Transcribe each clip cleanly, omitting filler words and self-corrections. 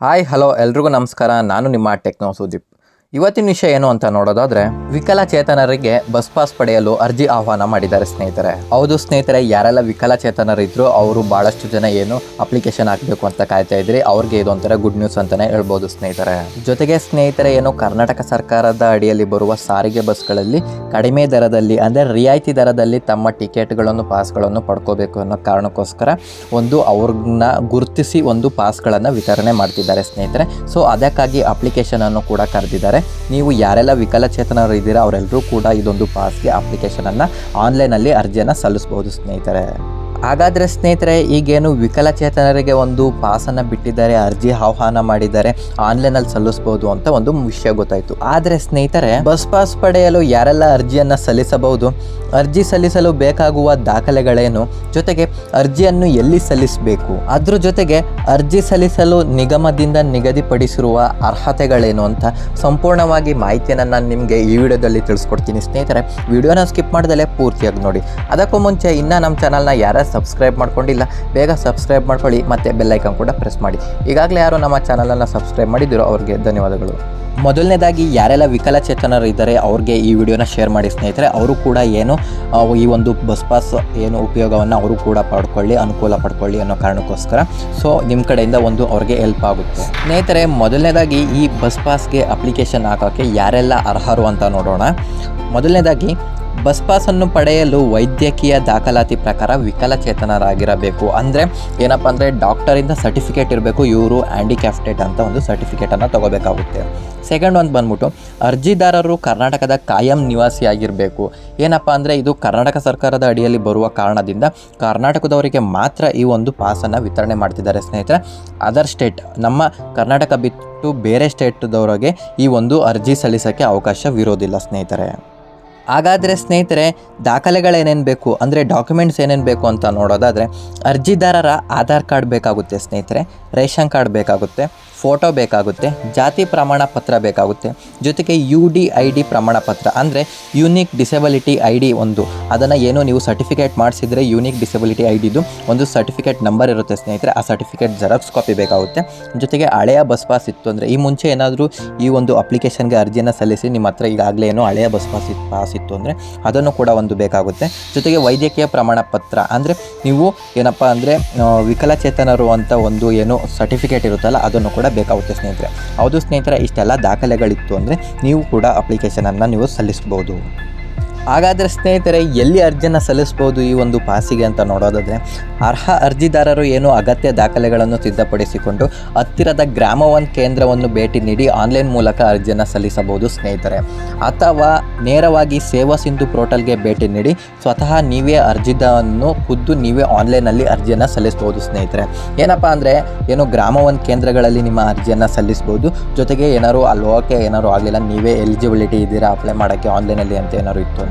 Hi hello ಎಲ್ರಿಗೂ ನಮಸ್ಕಾರ. ನಾನು ನಿಮ್ಮ ಟೆಕ್ನೋ ಸುದೀಪ್. ಇವತ್ತಿನ ವಿಷಯ ಏನು ಅಂತ ನೋಡೋದಾದ್ರೆ, ವಿಕಲಚೇತನರಿಗೆ ಬಸ್ ಪಾಸ್ ಪಡೆಯಲು ಅರ್ಜಿ ಆಹ್ವಾನ ಮಾಡಿದ್ದಾರೆ ಸ್ನೇಹಿತರೆ. ಹೌದು ಸ್ನೇಹಿತರೆ, ಯಾರೆಲ್ಲ ವಿಕಲಚೇತನರಿದ್ರು ಅವರು ಬಹಳಷ್ಟು ಜನ ಏನು ಅಪ್ಲಿಕೇಶನ್ ಹಾಕಬೇಕು ಅಂತ ಕಾಯ್ತಾ ಇದ್ರಿ. ಅವ್ರಿಗೆ ಇದೊಂಥರ ಗುಡ್ ನ್ಯೂಸ್ ಅಂತಾನೆ ಹೇಳ್ಬೋದು ಸ್ನೇಹಿತರೆ. ಜೊತೆಗೆ ಸ್ನೇಹಿತರೆ, ಏನು ಕರ್ನಾಟಕ ಸರ್ಕಾರದ ಅಡಿಯಲ್ಲಿ ಬರುವ ಸಾರಿಗೆ ಬಸ್ಗಳಲ್ಲಿ ಕಡಿಮೆ ದರದಲ್ಲಿ ಅಂದರೆ ರಿಯಾಯಿತಿ ದರದಲ್ಲಿ ತಮ್ಮ ಟಿಕೆಟ್ಗಳನ್ನು ಪಾಸ್ಗಳನ್ನು ಪಡ್ಕೋಬೇಕು ಅನ್ನೋ ಕಾರಣಕ್ಕೋಸ್ಕರ ಅವ್ರನ್ನ ಗುರುತಿಸಿ ಪಾಸ್ಗಳನ್ನು ವಿತರಣೆ ಮಾಡ್ತಿದ್ದಾರೆ ಸ್ನೇಹಿತರೆ. ಸೊ ಅದಕ್ಕಾಗಿ ಅಪ್ಲಿಕೇಶನ್ ಅನ್ನು ಕೂಡ ಕರೆದಿದ್ದಾರೆ. ನೀವು ಯಾರೆಲ್ಲ ವಿಕಲಚೇತನರು ಇದ್ದೀರಾ ಅವರೆಲ್ಲರೂ ಕೂಡ ಇದೊಂದು ಪಾಸ್ಗೆ ಅಪ್ಲಿಕೇಶನನ್ನು ಆನ್ಲೈನಲ್ಲಿ ಅರ್ಜಿಯನ್ನು ಸಲ್ಲಿಸಬಹುದು ಸ್ನೇಹಿತರೆ. ಹಾಗಾದರೆ ಸ್ನೇಹಿತರೆ, ಈಗೇನು ವಿಕಲಚೇತನರಿಗೆ ಪಾಸನ್ನು ಬಿಟ್ಟಿದ್ದಾರೆ, ಅರ್ಜಿ ಆಹ್ವಾನ ಮಾಡಿದ್ದಾರೆ, ಆನ್ಲೈನಲ್ಲಿ ಸಲ್ಲಿಸ್ಬೋದು ಅಂತ ವಿಷಯ ಗೊತ್ತಾಯಿತು. ಆದರೆ ಸ್ನೇಹಿತರೆ, ಬಸ್ ಪಾಸ್ ಪಡೆಯಲು ಯಾರೆಲ್ಲ ಅರ್ಜಿಯನ್ನು ಸಲ್ಲಿಸಬಹುದು, ಅರ್ಜಿ ಸಲ್ಲಿಸಲು ಬೇಕಾಗುವ ದಾಖಲೆಗಳೇನು, ಜೊತೆಗೆ ಅರ್ಜಿಯನ್ನು ಎಲ್ಲಿ ಸಲ್ಲಿಸಬೇಕು, ಅದ್ರ ಜೊತೆಗೆ ಅರ್ಜಿ ಸಲ್ಲಿಸಲು ನಿಗಮದಿಂದ ನಿಗದಿಪಡಿಸಿರುವ ಅರ್ಹತೆಗಳೇನು ಅಂತ ಸಂಪೂರ್ಣವಾಗಿ ಮಾಹಿತಿಯನ್ನು ನಾನು ನಿಮಗೆ ಈ ವಿಡಿಯೋದಲ್ಲಿ ತಿಳಿಸ್ಕೊಡ್ತೀನಿ ಸ್ನೇಹಿತರೆ. ವಿಡಿಯೋನ ಸ್ಕಿಪ್ ಮಾಡ್ದಲೇ ಪೂರ್ತಿಯಾಗಿ ನೋಡಿ. ಅದಕ್ಕೂ ಮುಂಚೆ ಇನ್ನೂ ನಮ್ಮ ಚಾನಲ್ನ ಯಾರು ಸಬ್ಸ್ಕ್ರೈಬ್ ಮಾಡ್ಕೊಂಡಿಲ್ಲ ಬೇಗ ಸಬ್ಸ್ಕ್ರೈಬ್ ಮಾಡ್ಕೊಳ್ಳಿ, ಮತ್ತು ಬೆಲ್ಲೈಕನ್ ಕೂಡ ಪ್ರೆಸ್ ಮಾಡಿ. ಈಗಾಗಲೇ ಯಾರು ನಮ್ಮ ಚಾನಲನ್ನು ಸಬ್ಸ್ಕ್ರೈಬ್ ಮಾಡಿದ್ದೀರೋ ಅವ್ರಿಗೆ ಧನ್ಯವಾದಗಳು. ಮೊದಲನೇದಾಗಿ ಯಾರೆಲ್ಲ ವಿಕಲಚೇತನರು ಇದ್ದಾರೆ ಅವ್ರಿಗೆ ಈ ವಿಡಿಯೋನ ಶೇರ್ ಮಾಡಿ ಸ್ನೇಹಿತರೆ. ಅವರು ಕೂಡ ಈ ಬಸ್ ಪಾಸ್ ಉಪಯೋಗವನ್ನು ಅವರು ಕೂಡ ಅನುಕೂಲ ಪಡ್ಕೊಳ್ಳಿ ಅನ್ನೋ ಕಾರಣಕ್ಕೋಸ್ಕರ. ಸೊ ನಿಮ್ಮ ಕಡೆಯಿಂದ ಅವ್ರಿಗೆ ಹೆಲ್ಪ್ ಆಗುತ್ತೆ ಸ್ನೇಹಿತರೆ. ಮೊದಲನೇದಾಗಿ ಈ ಬಸ್ ಪಾಸ್ಗೆ ಅಪ್ಲಿಕೇಶನ್ ಹಾಕೋಕ್ಕೆ ಯಾರೆಲ್ಲ ಅರ್ಹರು ಅಂತ ನೋಡೋಣ. ಮೊದಲನೇದಾಗಿ, ಬಸ್ ಪಾಸನ್ನು ಪಡೆಯಲು ವೈದ್ಯಕೀಯ ದಾಖಲಾತಿ ಪ್ರಕಾರ ವಿಕಲಚೇತನರಾಗಿರಬೇಕು. ಅಂದರೆ ಏನಪ್ಪ ಅಂದರೆ ಡಾಕ್ಟರಿಂದ ಸರ್ಟಿಫಿಕೇಟ್ ಇರಬೇಕು. ಇವರು ಹ್ಯಾಂಡಿಕ್ಯಾಪ್ಟೆಡ್ ಅಂತ ಸರ್ಟಿಫಿಕೇಟನ್ನು ತೊಗೋಬೇಕಾಗುತ್ತೆ. ಸೆಕೆಂಡ್ ಬಂದ್ಬಿಟ್ಟು, ಅರ್ಜಿದಾರರು ಕರ್ನಾಟಕದ ಕಾಯಂ ನಿವಾಸಿಯಾಗಿರಬೇಕು. ಏನಪ್ಪ ಅಂದರೆ ಇದು ಕರ್ನಾಟಕ ಸರ್ಕಾರದ ಅಡಿಯಲ್ಲಿ ಬರುವ ಕಾರಣದಿಂದ ಕರ್ನಾಟಕದವರಿಗೆ ಮಾತ್ರ ಈ ಪಾಸನ್ನು ವಿತರಣೆ ಮಾಡ್ತಿದ್ದಾರೆ ಸ್ನೇಹಿತರೆ. ಅದರ್ ಸ್ಟೇಟ್, ನಮ್ಮ ಕರ್ನಾಟಕ ಬಿಟ್ಟು ಬೇರೆ ಸ್ಟೇಟ್ದವರಿಗೆ ಈ ಅರ್ಜಿ ಸಲ್ಲಿಸೋಕ್ಕೆ ಅವಕಾಶವಿರೋದಿಲ್ಲ ಸ್ನೇಹಿತರೆ. ಹಾಗಾದರೆ ಸ್ನೇಹಿತರೆ, ದಾಖಲೆಗಳೇನೇನು ಬೇಕು ಅಂದರೆ ಡಾಕ್ಯುಮೆಂಟ್ಸ್ ಏನೇನು ಬೇಕು ಅಂತ ನೋಡೋದಾದರೆ, ಅರ್ಜಿದಾರರ ಆಧಾರ್ ಕಾರ್ಡ್ ಬೇಕಾಗುತ್ತೆ ಸ್ನೇಹಿತರೆ, ರೇಷನ್ ಕಾರ್ಡ್ ಬೇಕಾಗುತ್ತೆ, ಫೋಟೋ ಬೇಕಾಗುತ್ತೆ, ಜಾತಿ ಪ್ರಮಾಣ ಪತ್ರ ಬೇಕಾಗುತ್ತೆ, ಜೊತೆಗೆ UDID ಪ್ರಮಾಣ ಪತ್ರ ಅಂದರೆ ಯೂನಿಕ್ ಡಿಸೆಬಿಲಿಟಿ ID ಅದನ್ನು ನೀವು ಸರ್ಟಿಫಿಕೇಟ್ ಮಾಡಿಸಿದರೆ ಯೂನಿಕ್ ಡಿಸೆಬಿಲಿಟಿ IDದು ಸರ್ಟಿಫಿಕೇಟ್ ನಂಬರ್ ಇರುತ್ತೆ ಸ್ನೇಹಿತರೆ. ಆ ಸರ್ಟಿಫಿಕೇಟ್ ಜೆರಾಕ್ಸ್ ಕಾಪಿ ಬೇಕಾಗುತ್ತೆ. ಜೊತೆಗೆ ಹಳೆಯ ಬಸ್ ಪಾಸ್ ಇತ್ತು ಅಂದರೆ ಈ ಮುಂಚೆ ಏನಾದರೂ ಈ ಅಪ್ಲಿಕೇಶನ್ಗೆ ಅರ್ಜಿಯನ್ನು ಸಲ್ಲಿಸಿ ನಿಮ್ಮ ಹತ್ರ ಈಗಾಗಲೇ ಹಳೆಯ ಬಸ್ ಪಾಸ್ ಇತ್ತು ಅಂದರೆ ಅದನ್ನು ಕೂಡ ಬೇಕಾಗುತ್ತೆ. ಜೊತೆಗೆ ವೈದ್ಯಕೀಯ ಪ್ರಮಾಣ ಪತ್ರ ಅಂದರೆ ನೀವು ಏನಪ್ಪ ಅಂದರೆ ವಿಕಲಚೇತನರು ಅಂತ ಸರ್ಟಿಫಿಕೇಟ್ ಇರುತ್ತಲ್ಲ ಅದನ್ನು ಕೂಡ ಬೇಕಾಗುತ್ತೆ ಸ್ನೇಹಿತರೆ. ಹೌದು ಸ್ನೇಹಿತರೆ, ಇಷ್ಟೆಲ್ಲ ದಾಖಲೆಗಳಿತ್ತು ಅಂದರೆ ನೀವು ಕೂಡ ಅಪ್ಲಿಕೇಶನನ್ನು ನೀವು ಸಲ್ಲಿಸ್ಬೋದು. ಹಾಗಾದರೆ ಸ್ನೇಹಿತರೆ, ಎಲ್ಲಿ ಅರ್ಜಿಯನ್ನು ಸಲ್ಲಿಸ್ಬೋದು ಈ ಪಾಸಿಗೆ ಅಂತ ನೋಡೋದಾದರೆ, ಅರ್ಹ ಅರ್ಜಿದಾರರು ಅಗತ್ಯ ದಾಖಲೆಗಳನ್ನು ಸಿದ್ಧಪಡಿಸಿಕೊಂಡು ಹತ್ತಿರದ ಗ್ರಾಮ 1 ಕೇಂದ್ರವನ್ನು ಭೇಟಿ ನೀಡಿ ಆನ್ಲೈನ್ ಮೂಲಕ ಅರ್ಜಿಯನ್ನು ಸಲ್ಲಿಸಬಹುದು ಸ್ನೇಹಿತರೆ. ಅಥವಾ ನೇರವಾಗಿ ಸೇವಾ ಸಿಂಧು ಪೋರ್ಟಲ್ಗೆ ಭೇಟಿ ನೀಡಿ ಸ್ವತಃ ನೀವೇ ಖುದ್ದು ನೀವೇ ಆನ್ಲೈನಲ್ಲಿ ಅರ್ಜಿಯನ್ನು ಸಲ್ಲಿಸ್ಬೋದು ಸ್ನೇಹಿತರೆ. ಏನಪ್ಪ ಅಂದರೆ ಗ್ರಾಮ 1 ಕೇಂದ್ರಗಳಲ್ಲಿ ನಿಮ್ಮ ಅರ್ಜಿಯನ್ನು ಸಲ್ಲಿಸ್ಬೋದು. ಜೊತೆಗೆ ಅಲ್ಲಿ ಹೋಗೋಕ್ಕೆ ಆಗಲಿಲ್ಲ, ನೀವೇ ಎಲಿಜಿಬಿಲಿಟಿ ಇದ್ದೀರಾ ಅಪ್ಲೈ ಮಾಡೋಕ್ಕೆ ಆನ್ಲೈನಲ್ಲಿ ಅಂತ ಏನಾದ್ರು ಇತ್ತು ಅಂದರೆ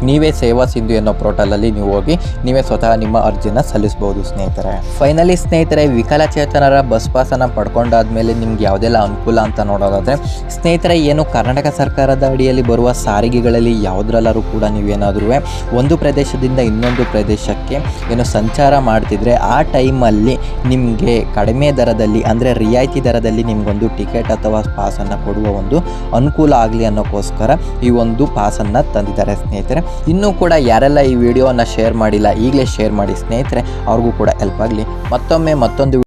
ನೀವೇ ಸೇವಾ ಸಿಂಧು ಅನ್ನೋ ಪೋರ್ಟಲಲ್ಲಿ ನೀವು ಹೋಗಿ ನೀವೇ ಸ್ವತಃ ನಿಮ್ಮ ಅರ್ಜಿಯನ್ನು ಸಲ್ಲಿಸಬಹುದು ಸ್ನೇಹಿತರೆ. ಫೈನಲಿ ಸ್ನೇಹಿತರೆ, ವಿಕಲಚೇತನರ ಬಸ್ ಪಾಸನ್ನು ಪಡ್ಕೊಂಡಾದ್ಮೇಲೆ ನಿಮ್ಗೆ ಯಾವುದೆಲ್ಲ ಅನುಕೂಲ ಅಂತ ನೋಡೋದಾದರೆ ಸ್ನೇಹಿತರೆ, ಕರ್ನಾಟಕ ಸರ್ಕಾರದ ಅಡಿಯಲ್ಲಿ ಬರುವ ಸಾರಿಗೆಗಳಲ್ಲಿ ಯಾವುದ್ರಲ್ಲರೂ ಕೂಡ ನೀವೇನಾದರೂ ಒಂದು ಪ್ರದೇಶದಿಂದ ಇನ್ನೊಂದು ಪ್ರದೇಶಕ್ಕೆ ಸಂಚಾರ ಮಾಡ್ತಿದ್ರೆ ಆ ಟೈಮಲ್ಲಿ ನಿಮಗೆ ಕಡಿಮೆ ದರದಲ್ಲಿ ಅಂದರೆ ರಿಯಾಯಿತಿ ದರದಲ್ಲಿ ನಿಮಗೊಂದು ಟಿಕೆಟ್ ಅಥವಾ ಪಾಸನ್ನು ಕೊಡುವ ಅನುಕೂಲ ಆಗಲಿ ಅನ್ನೋಕ್ಕೋಸ್ಕರ ಈ ಪಾಸನ್ನು ತಂದಿದ್ದಾರೆ ಸ್ನೇಹಿತರೆ. ಇನ್ನೂ ಕೂಡ ಯಾರೆಲ್ಲ ಈ ವಿಡಿಯೋನ ಶೇರ್ ಮಾಡಿಲ್ಲ ಈಗಲೇ ಶೇರ್ ಮಾಡಿ ಸ್ನೇಹಿತರೆ, ಅವ್ರಿಗೂ ಕೂಡ ಹೆಲ್ಪ್ ಆಗಲಿ. ಮತ್ತೊಂದು